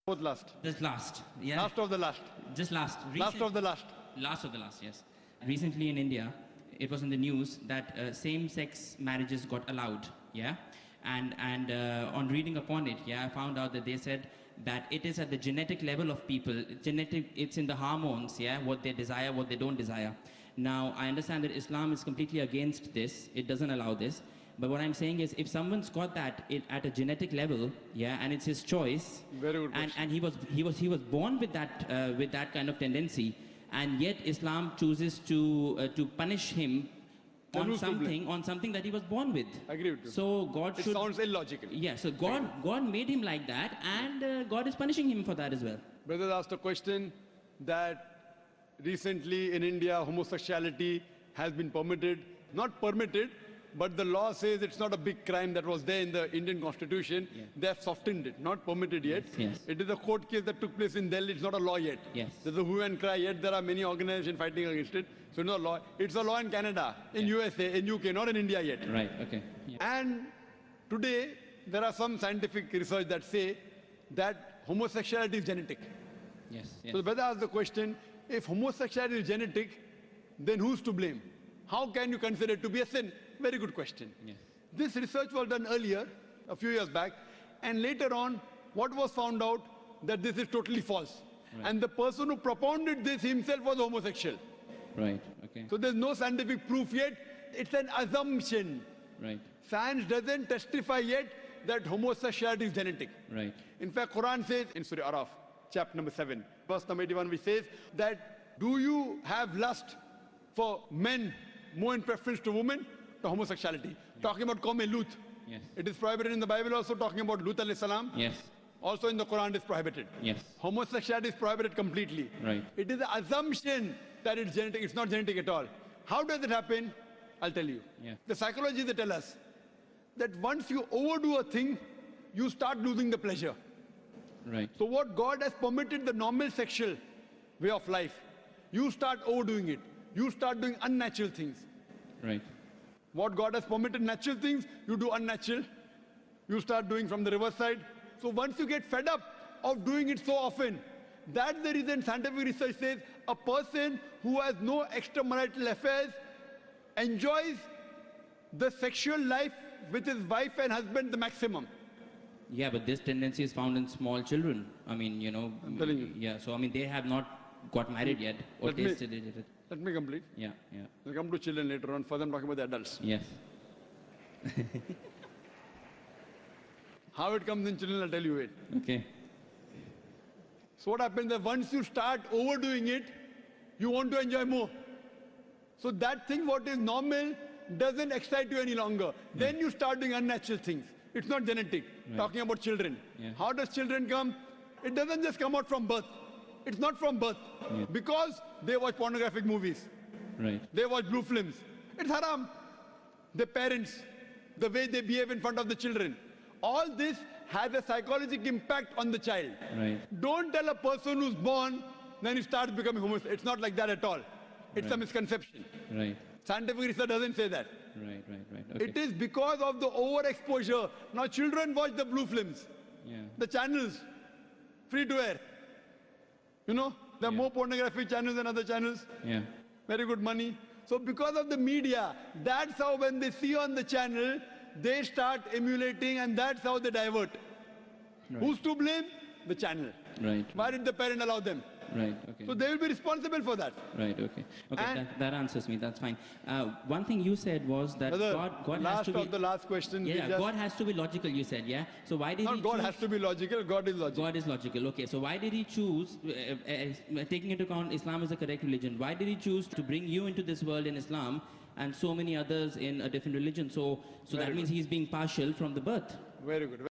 Fourth last. Just last. Yeah. Last of the last. Just last. Last of the last. Last of the last, yes. Recently in India, it was in the news that same-sex marriages got allowed, yeah? And on reading upon it, yeah, I found out that they said that it is at the genetic level of people. It's in the hormones, yeah, what they desire, what they don't desire. Now, I understand that Islam is completely against this. It doesn't allow this. But what I'm saying is, if someone's got that at a genetic level, yeah, and it's his choice, very good question. and he was born with that kind of tendency, and yet Islam chooses to punish him on something that he was born with. I agree with you. So God should. It sounds illogical. Yeah. So God made him like that, and God is punishing him for that as well. Brother asked a question that recently in India homosexuality has been permitted, not permitted, but the law says it's not a big crime that was there in the Indian constitution. Yeah. They have softened it, not permitted yet. Yes. It is a court case that took place in Delhi. It's not a law yet. Yes. There's a hue and cry, yet there are many organizations fighting against it. So it's not a law. It's a law in Canada, in USA, in UK, not in India yet. Right, okay. Yeah. And today, there are some scientific research that say that homosexuality is genetic. Yes, yes. So the brother asked the question, if homosexuality is genetic, then who's to blame? How can you consider it to be a sin? Very good question. Yes. This research was done earlier, a few years back, and later on, what was found out? That this is totally false. Right. And the person who propounded this himself was homosexual. Right, okay. So there's no scientific proof yet. It's an assumption. Right. Science doesn't testify yet that homosexuality is genetic. Right. In fact, Quran says in Surah Araf, chapter number 7, verse number 81, which says that do you have lust for men more in preference to women? To homosexuality. Yes. Talking about Qawm Lut. Yes. It is prohibited in the Bible also, talking about Lut alayhi salam. Yes. Also in the Quran it is prohibited. Yes. Homosexuality is prohibited completely. Right. It is an assumption that it's genetic. It's not genetic at all. How does it happen? I'll tell you. Yeah. The psychology, they tell us that once you overdo a thing, you start losing the pleasure. Right. So what God has permitted the normal sexual way of life, you start overdoing it. You start doing unnatural things. Right. What God has permitted natural things, you do unnatural. You start doing from the reverse side. So once you get fed up of doing it so often, that's the reason scientific research says a person who has no extramarital affairs enjoys the sexual life with his wife and husband the maximum. Yeah, but this tendency is found in small children. I mean, you know. I'm telling you. Yeah, so I mean, they have not got married yet or tasted it. Let me complete. Yeah, yeah. We'll come to children later on. First I'm talking about the adults. Yes. How it comes in children, I'll tell you it. Okay. So what happens is once you start overdoing it, you want to enjoy more. So that thing what is normal doesn't excite you any longer. Then you start doing unnatural things. It's not genetic. Right. Talking about children. Yeah. How does children come? It doesn't just come out from birth. It's not from birth. Yeah. Because they watch pornographic movies. Right. They watch blue films. It's haram. The parents, the way they behave in front of the children. All this has a psychological impact on the child. Right. Don't tell a person who's born, then he starts becoming homosexual. It's not like that at all. It's a misconception. Right. Scientific research doesn't say that. Right. Okay. It is because of the overexposure. Now children watch the blue films. Yeah. The channels, free to air. You know, there are more pornography channels than other channels. Yeah. Very good money. So because of the media, that's how when they see on the channel, they start emulating and that's how they divert. Right. Who's to blame? The channel. Right. Why did the parent allow them? Right, okay. So they will be responsible for that. Right, okay. Okay, that answers me, that's fine. One thing you said was that God has to be... Last of the last question. Yeah, God has to be logical, you said, yeah? So why did he choose... God has to be logical, God is logical. God is logical, okay. So why did he choose, taking into account Islam is the correct religion, why did he choose to bring you into this world in Islam and so many others in a different religion? So that means he's being partial from the birth. Very good.